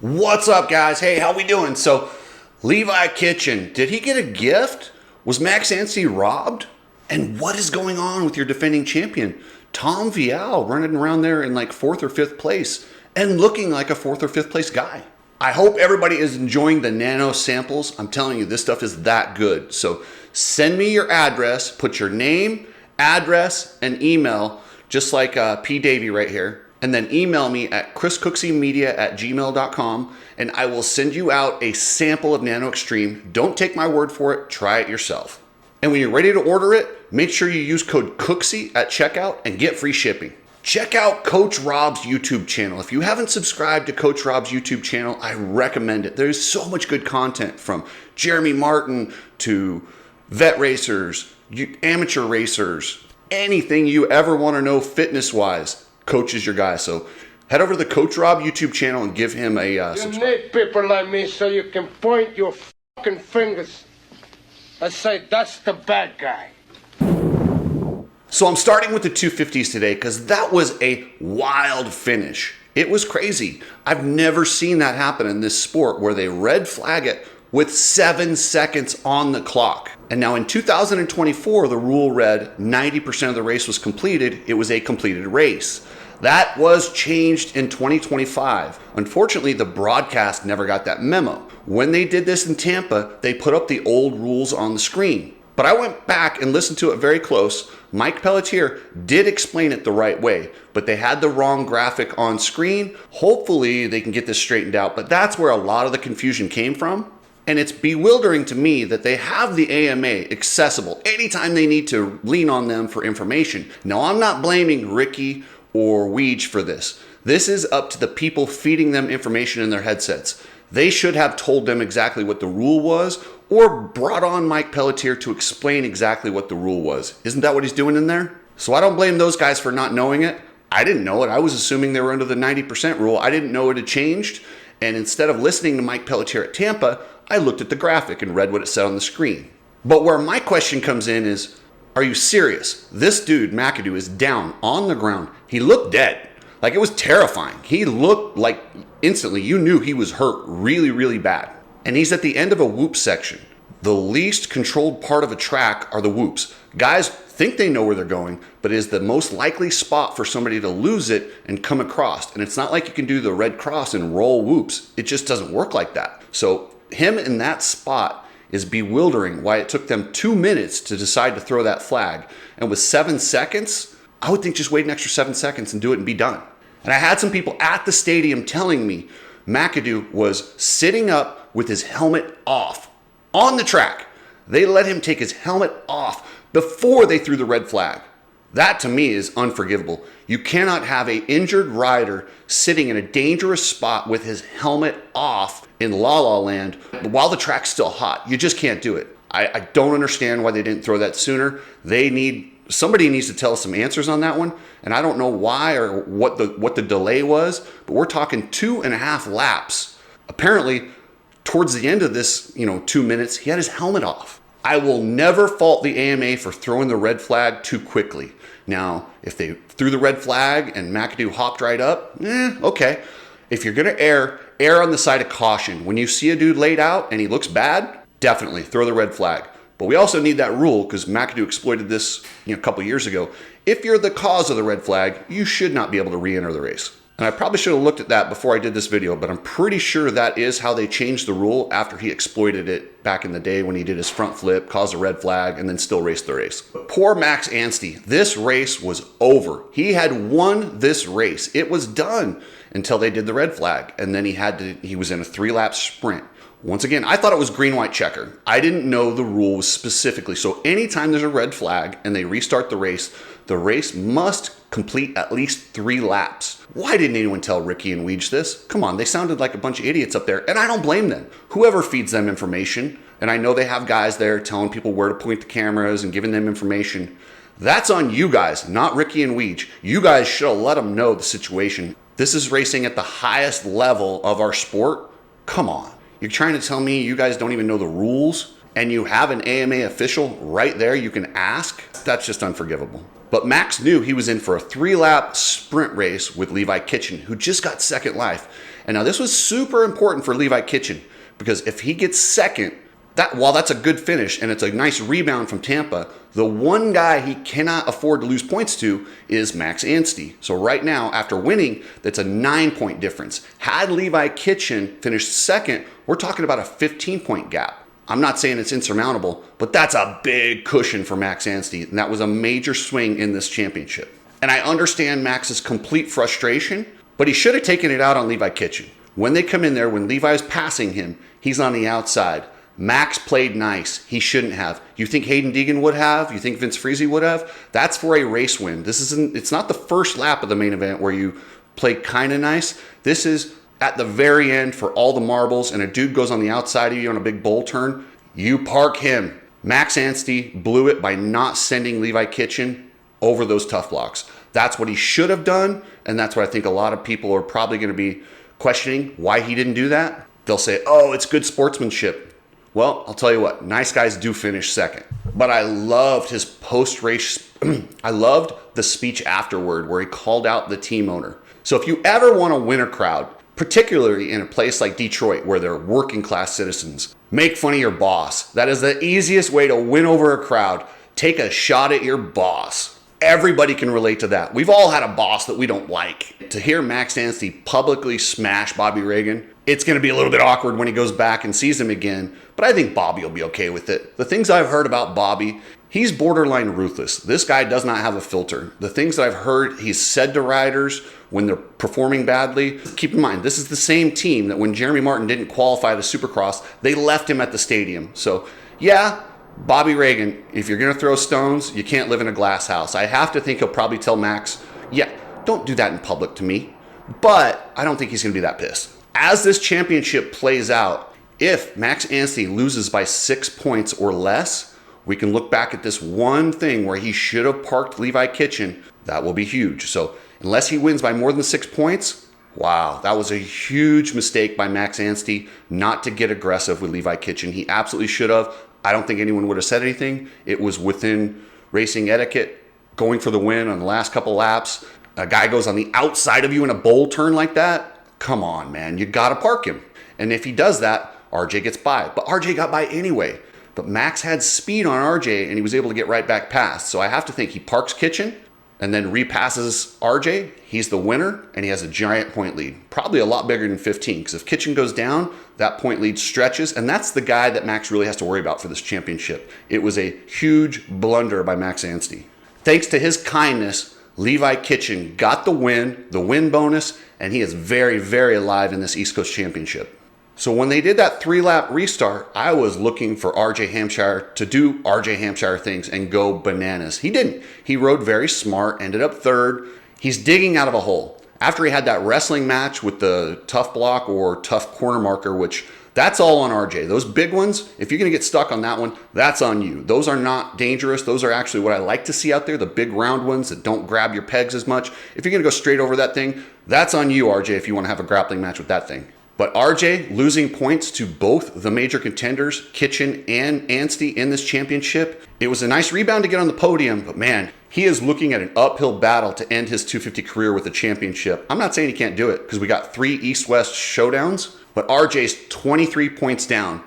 What's up, guys? Hey, how we doing? So, Levi Kitchen, did he get a gift? Was Max Anstie robbed? And what is going on with your defending champion, Tom Vialle, running around there in like 4th or 5th place and looking like a 4th or 5th place guy? I hope everybody is enjoying the nano samples. I'm telling you, this stuff is that good. So send me your address, put your name, address, and email, just like P. Davey right here. And then email me at chriscookseymedia@gmail.com and I will send you out a sample of Nano Xtreme. Don't take my word for it, try it yourself. And when you're ready to order it, make sure you use code Cooksey at checkout and get free shipping. Check out Coach Rob's YouTube channel. If you haven't subscribed to Coach Rob's YouTube channel, I recommend it. There's so much good content from Jeremy Martin to vet racers, amateur racers, anything you ever want to know fitness-wise. Coach is your guy. So head over to the Coach Rob YouTube channel and give him a subscribe. You need people like me so you can point your fucking fingers and say, that's the bad guy. So I'm starting with the 250s today because that was a wild finish. It was crazy. I've never seen that happen in this sport where they red flag it with 7 seconds on the clock. And now in 2024, the rule read 90% of the race was completed. It was a completed race. That was changed in 2025. Unfortunately, the broadcast never got that memo. When they did this in Tampa, they put up the old rules on the screen. But I went back and listened to it very close. Mike Pelletier did explain it the right way, but they had the wrong graphic on screen. Hopefully they can get this straightened out, but that's where a lot of the confusion came from. And it's bewildering to me that they have the AMA accessible anytime they need to lean on them for information. Now, I'm not blaming Ricky or Weege for this. This is up to the people feeding them information in their headsets. They should have told them exactly what the rule was or brought on Mike Pelletier to explain exactly what the rule was. Isn't that what he's doing in there? So I don't blame those guys for not knowing it. I didn't know it. I was assuming they were under the 90% rule. I didn't know it had changed. And instead of listening to Mike Pelletier at Tampa, I looked at the graphic and read what it said on the screen. But where my question comes in is, are you serious? This dude, McAdoo, is down on the ground. He looked dead. Like, it was terrifying. He looked like instantly you knew he was hurt really, really bad. And he's at the end of a whoop section. The least controlled part of a track are the whoops. Guys think they know where they're going, but it is the most likely spot for somebody to lose it and come across. And it's not like you can do the red cross and roll whoops. It just doesn't work like that. So him in that spot is bewildering why it took them 2 minutes to decide to throw that flag. And with 7 seconds, I would think just wait an extra 7 seconds and do it and be done. And I had some people at the stadium telling me McAdoo was sitting up with his helmet off on the track. They let him take his helmet off before they threw the red flag. That to me is unforgivable. You cannot have an injured rider sitting in a dangerous spot with his helmet off in La La Land while the track's still hot. You just can't do it. I don't understand why they didn't throw that sooner. Somebody needs to tell us some answers on that one. And I don't know why or what the delay was, but we're talking 2.5 laps. Apparently, towards the end of this, 2 minutes, he had his helmet off. I will never fault the AMA for throwing the red flag too quickly. Now, if they threw the red flag and McAdoo hopped right up, okay. If you're gonna err on the side of caution. When you see a dude laid out and he looks bad, definitely throw the red flag. But we also need that rule because McAdoo exploited this a couple years ago. If you're the cause of the red flag, you should not be able to re-enter the race. And I probably should have looked at that before I did this video, but I'm pretty sure that is how they changed the rule after he exploited it back in the day when he did his front flip, caused a red flag, and then still raced the race. But poor Max Anstie, this race was over. He had won this race. It was done until they did the red flag, and then he was in a 3-lap sprint. Once again, I thought it was green, white, checker. I didn't know the rule was specifically. So anytime there's a red flag and they restart the race must complete at least 3 laps. Why didn't anyone tell Ricky and Weege this? Come on, they sounded like a bunch of idiots up there, and I don't blame them. Whoever feeds them information, and I know they have guys there telling people where to point the cameras and giving them information, that's on you guys, not Ricky and Weege. You guys should have let them know the situation. This is racing at the highest level of our sport. Come on. You're trying to tell me you guys don't even know the rules and you have an AMA official right there you can ask? That's just unforgivable. But Max knew he was in for a 3-lap sprint race with Levi Kitchen, who just got second life. And now this was super important for Levi Kitchen, because if he gets second, while that's a good finish and it's a nice rebound from Tampa, the one guy he cannot afford to lose points to is Max Anstie. So right now, after winning, that's a 9-point difference. Had Levi Kitchen finished second, we're talking about a 15-point gap. I'm not saying it's insurmountable, but that's a big cushion for Max Anstie, and that was a major swing in this championship. And I understand Max's complete frustration, but he should have taken it out on Levi Kitchen. When they come in there, when Levi's passing him, he's on the outside. Max played nice. He shouldn't have. You think Hayden Deegan would have? You think Vince Friese would have? That's for a race win. It's not the first lap of the main event where you play kind of nice. This is at the very end for all the marbles, and a dude goes on the outside of you on a big bull turn. You park him. Max Anstie blew it by not sending Levi Kitchen over those tough blocks. That's what he should have done, and that's what I think a lot of people are probably going to be questioning why he didn't do that. They'll say, oh, it's good sportsmanship. Well, I'll tell you what, nice guys do finish second. But I loved his post-race, I loved the speech afterward where he called out the team owner. So if you ever want to win a crowd, particularly in a place like Detroit where they're working class citizens, make fun of your boss. That is the easiest way to win over a crowd. Take a shot at your boss. Everybody can relate to that. We've all had a boss that we don't like. To hear Max Anstie publicly smash Bobby Reagan, it's going to be a little bit awkward when he goes back and sees him again, but I think Bobby will be okay with it. The things I've heard about Bobby, he's borderline ruthless. This guy does not have a filter. The things that I've heard he's said to riders when they're performing badly, keep in mind, this is the same team that when Jeremy Martin didn't qualify to Supercross, they left him at the stadium. So yeah, Bobby Reagan, if you're going to throw stones, you can't live in a glass house. I have to think he'll probably tell Max, yeah, don't do that in public to me. But I don't think he's going to be that pissed. As this championship plays out, if Max Anstie loses by 6 points or less, we can look back at this one thing where he should have parked Levi Kitchen. That will be huge. So unless he wins by more than 6 points, wow, that was a huge mistake by Max Anstie not to get aggressive with Levi Kitchen. He absolutely should have. I don't think anyone would have said anything. It was within racing etiquette, going for the win on the last couple laps. A guy goes on the outside of you in a bowl turn like that. Come on, man, you gotta park him. And if he does that, RJ gets by. But RJ got by anyway. But Max had speed on RJ and he was able to get right back past. So I have to think he parks Kitchen and then repasses RJ. He's the winner and he has a giant point lead. Probably a lot bigger than 15, because if Kitchen goes down, that point lead stretches. And that's the guy that Max really has to worry about for this championship. It was a huge blunder by Max Anstie. Thanks to his kindness, Levi Kitchen got the win bonus, and he is very, very alive in this East Coast Championship. So when they did that 3-lap restart, I was looking for RJ Hampshire to do RJ Hampshire things and go bananas. He didn't. He rode very smart, ended up third. He's digging out of a hole. After he had that wrestling match with the tough block or tough corner marker, which that's all on RJ. Those big ones, if you're going to get stuck on that one, that's on you. Those are not dangerous. Those are actually what I like to see out there, the big round ones that don't grab your pegs as much. If you're going to go straight over that thing, that's on you, RJ, if you want to have a grappling match with that thing. But RJ losing points to both the major contenders, Kitchen and Anstie, in this championship, it was a nice rebound to get on the podium, but man, he is looking at an uphill battle to end his 250 career with a championship. I'm not saying he can't do it, because we got 3 East-West showdowns, but RJ's 23 points down.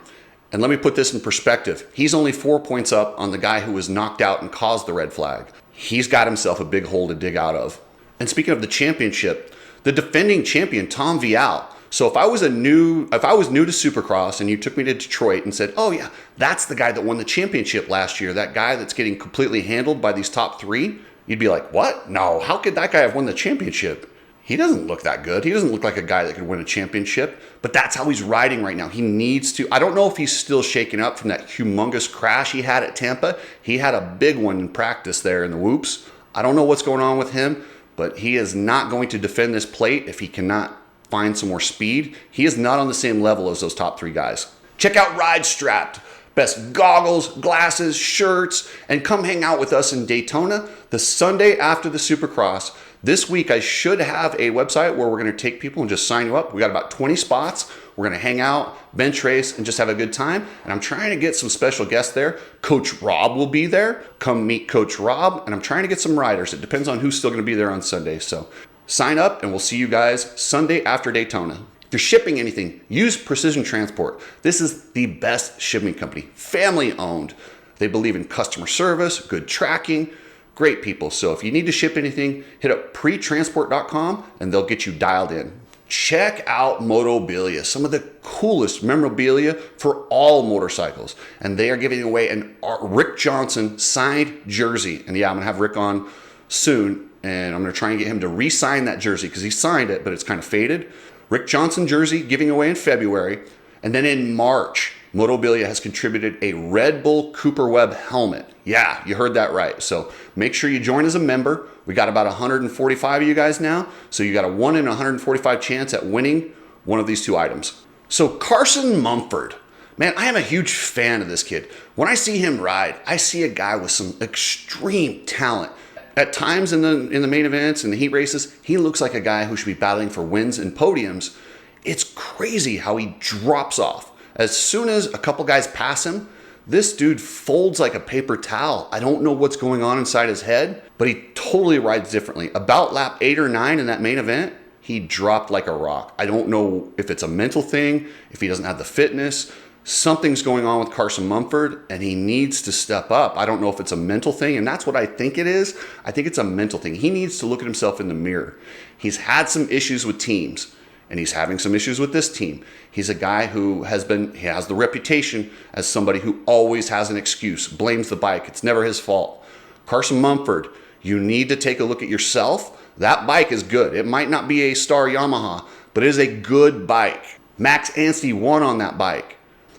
And let me put this in perspective. He's only 4 points up on the guy who was knocked out and caused the red flag. He's got himself a big hole to dig out of. And speaking of the championship, the defending champion, Tom Vialle. So if I was new to Supercross and you took me to Detroit and said, oh yeah, that's the guy that won the championship last year, that guy that's getting completely handled by these top 3, you'd be like, what? No, how could that guy have won the championship? He doesn't look that good. He doesn't look like a guy that could win a championship, but that's how he's riding right now. He needs to. I don't know if he's still shaken up from that humongous crash he had at Tampa. He had a big one in practice there in the whoops. I don't know what's going on with him, but he is not going to defend this plate if he cannot find some more speed. He is not on the same level as those top 3 guys. Check out Ride Strapped. Best goggles, glasses, shirts, and come hang out with us in Daytona the Sunday after the Supercross. This week, I should have a website where we're going to take people and just sign you up. We got about 20 spots. We're going to hang out, bench race, and just have a good time. And I'm trying to get some special guests there. Coach Rob will be there. Come meet Coach Rob. And I'm trying to get some riders. It depends on who's still going to be there on Sunday. So sign up, and we'll see you guys Sunday after Daytona. If you're shipping anything, use Precision Transport. This is the best shipping company, family owned. They believe in customer service, good tracking, great people. So if you need to ship anything, hit up pretransport.com and they'll get you dialed in. Check out Motobilia, some of the coolest memorabilia for all motorcycles. And they are giving away an Rick Johnson signed jersey. And yeah, I'm gonna have Rick on soon and I'm gonna try and get him to re-sign that jersey because he signed it, but it's kind of faded. Rick Johnson jersey giving away in February. And then in March, Motobilia has contributed a Red Bull Cooper Webb helmet. Yeah, you heard that right. So make sure you join as a member. We got about 145 of you guys now. So you got a 1 in 145 chance at winning one of these two items. So Carson Mumford, man, I am a huge fan of this kid. When I see him ride, I see a guy with some extreme talent. At times in the main events and the heat races, he looks like a guy who should be battling for wins and podiums. It's crazy how he drops off. As soon as a couple guys pass him, this dude folds like a paper towel. I don't know what's going on inside his head, but he totally rides differently. About lap 8 or 9 in that main event, he dropped like a rock. I don't know if it's a mental thing, if he doesn't have the fitness. Something's going on with Carson Mumford and he needs to step up. I don't know if it's a mental thing, and that's what I think it is. I think it's a mental thing. He needs to look at himself in the mirror. He's had some issues with teams and he's having some issues with this team. He's a guy who he has the reputation as somebody who always has an excuse, blames the bike. It's never his fault. Carson Mumford, you need to take a look at yourself. That bike is good. It might not be a star Yamaha, but it is a good bike. Max Anstie won on that bike.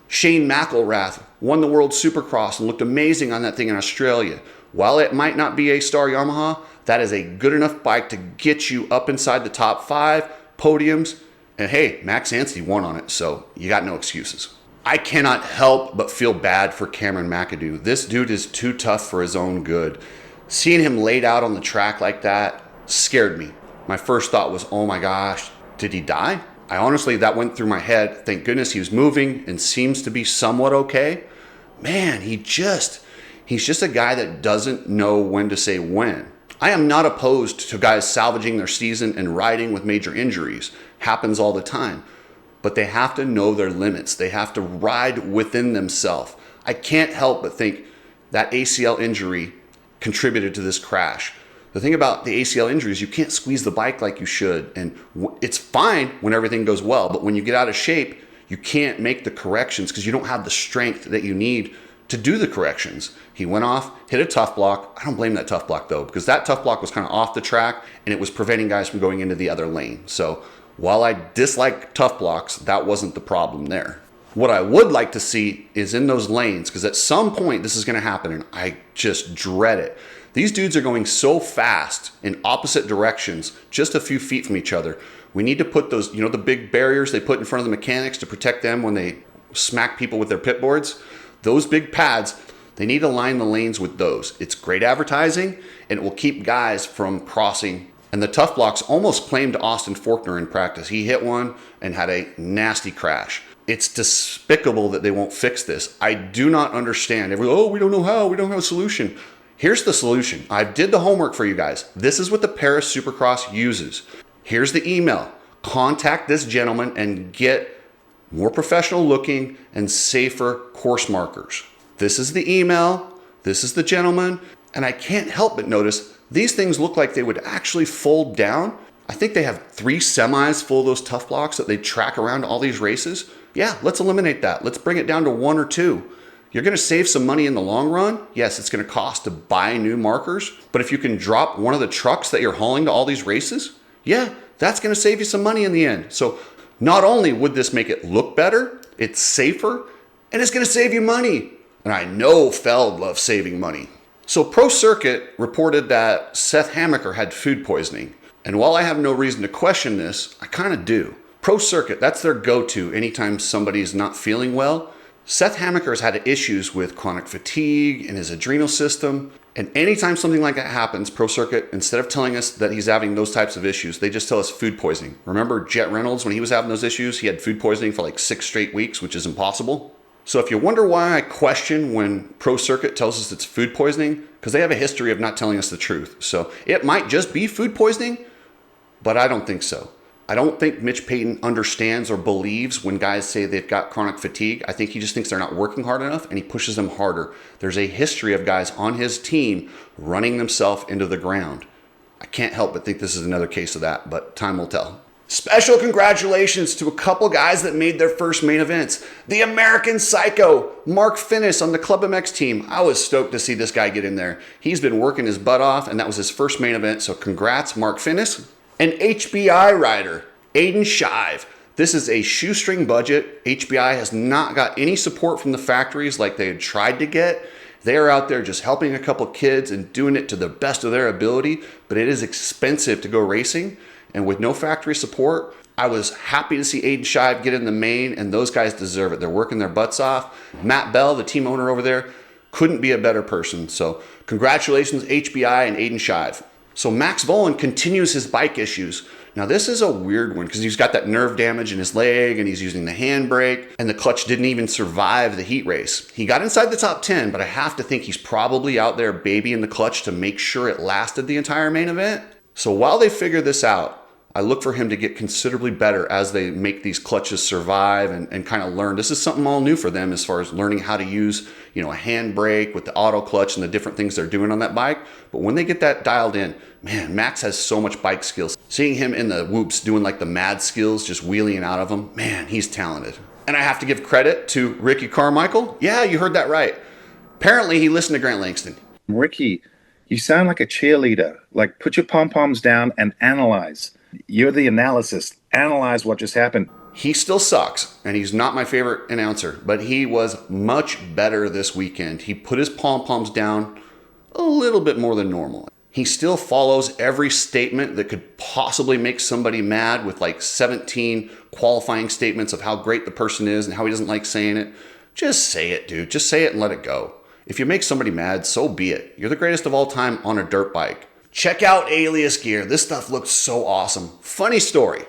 Shane McElrath won the World Supercross and looked amazing on that thing in Australia. While it might not be a star Yamaha, that is a good enough bike to get you up inside the top 5 podiums. And hey, Max Anstie won on it, so you got no excuses. I cannot help but feel bad for Cameron McAdoo. This dude is too tough for his own good. Seeing him laid out on the track like that scared me. My first thought was, oh my gosh, did he die? That went through my head. Thank goodness he was moving and seems to be somewhat okay. Man, he's just a guy that doesn't know when to say when. I am not opposed to guys salvaging their season and riding with major injuries. Happens all the time. But they have to know their limits. They have to ride within themselves. I can't help but think that ACL injury contributed to this crash. The thing about the ACL injury is you can't squeeze the bike like you should. And it's fine when everything goes well, but when you get out of shape, you can't make the corrections because you don't have the strength that you need to do the corrections. He went off, hit a tough block. I don't blame that tough block though, because that tough block was kind of off the track and it was preventing guys from going into the other lane. So while I dislike tough blocks, that wasn't the problem there. What I would like to see is in those lanes, because at some point this is going to happen and I just dread it. These dudes are going so fast in opposite directions, just a few feet from each other. We need to put those, the big barriers they put in front of the mechanics to protect them when they smack people with their pit boards. Those big pads, they need to line the lanes with those. It's great advertising and it will keep guys from crossing. And the tough blocks almost claimed Austin Faulkner in practice. He hit one and had a nasty crash. It's despicable that they won't fix this. I do not understand. We don't know how, we don't have a solution. Here's the solution. I did the homework for you guys. This is what the Paris Supercross uses. Here's the email. Contact this gentleman and get more professional looking and safer course markers. This is the email. This is the gentleman. And I can't help but notice these things look like they would actually fold down. I think they have 3 semis full of those tough blocks that they track around all these races. Yeah, let's eliminate that. Let's bring it down to 1 or 2. You're going to save some money in the long run. Yes, it's going to cost to buy new markers, but if you can drop one of the trucks that you're hauling to all these races, yeah, that's going to save you some money in the end. So not only would this make it look better, it's safer, and it's going to save you money. And I know Feld loves saving money. So Pro Circuit reported that Seth Hammaker had food poisoning. And while I have no reason to question this, I kind of do. Pro Circuit, that's their go-to anytime somebody's not feeling well. Seth Hammaker has had issues with chronic fatigue in his adrenal system. And anytime something like that happens, Pro Circuit, instead of telling us that he's having those types of issues, they just tell us food poisoning. Remember Jet Reynolds, when he was having those issues, he had food poisoning for like 6 straight weeks, which is impossible. So if you wonder why I question when Pro Circuit tells us it's food poisoning, because they have a history of not telling us the truth. So it might just be food poisoning, but I don't think so. I don't think Mitch Payton understands or believes when guys say they've got chronic fatigue. I think he just thinks they're not working hard enough and he pushes them harder. There's a history of guys on his team running themselves into the ground. I can't help but think this is another case of that, but time will tell. Special congratulations to a couple guys that made their first main events. The American Psycho, Mark Finnis on the Club MX team. I was stoked to see this guy get in there. He's been working his butt off, and that was his first main event, so congrats, Mark Finnis. An HBI rider, Aiden Shive. This is a shoestring budget. HBI has not got any support from the factories like they had tried to get. They are out there just helping a couple kids and doing it to the best of their ability, but it is expensive to go racing. And with no factory support, I was happy to see Aiden Shive get in the main, and those guys deserve it. They're working their butts off. Matt Bell, the team owner over there, couldn't be a better person. So congratulations, HBI and Aiden Shive. So Max Volan continues his bike issues. Now this is a weird one because he's got that nerve damage in his leg and he's using the handbrake, and the clutch didn't even survive the heat race. He got inside the top 10, but I have to think he's probably out there babying the clutch to make sure it lasted the entire main event. So while they figure this out, I look for him to get considerably better as they make these clutches survive and kind of learn. This is something all new for them as far as learning how to use, a handbrake with the auto clutch and the different things they're doing on that bike. But when they get that dialed in, man, Max has so much bike skills. Seeing him in the whoops doing like the mad skills, just wheeling out of them, man, he's talented. And I have to give credit to Ricky Carmichael. Yeah, you heard that right. Apparently he listened to Grant Langston. Ricky, you sound like a cheerleader. Like, put your pom-poms down and analyze. You're the analyst. Analyze what just happened. He still sucks, and he's not my favorite announcer, but he was much better this weekend. He put his pom-poms down a little bit more than normal. He still follows every statement that could possibly make somebody mad with like 17 qualifying statements of how great the person is and how he doesn't like saying it. Just say it, dude. Just say it and let it go. If you make somebody mad, so be it. You're the greatest of all time on a dirt bike. Check out Alias gear. This stuff looks so awesome. Funny story.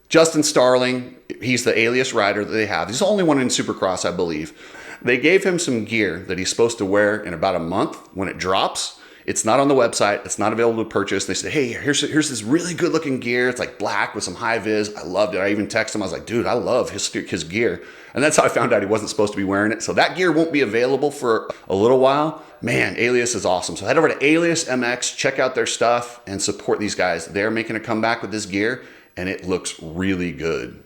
Justin Starling, he's the Alias rider that they have. He's the only one in Supercross, I believe. They gave him some gear that he's supposed to wear in about a month when it drops. It's not on the website. It's not available to purchase. They said, hey, here's this really good looking gear. It's like black with some high vis. I loved it. I even texted him. I was like, dude, I love his gear. And that's how I found out he wasn't supposed to be wearing it. So that gear won't be available for a little while. Man, Alias is awesome. So head over to Alias MX, check out their stuff, and support these guys. They're making a comeback with this gear, and it looks really good.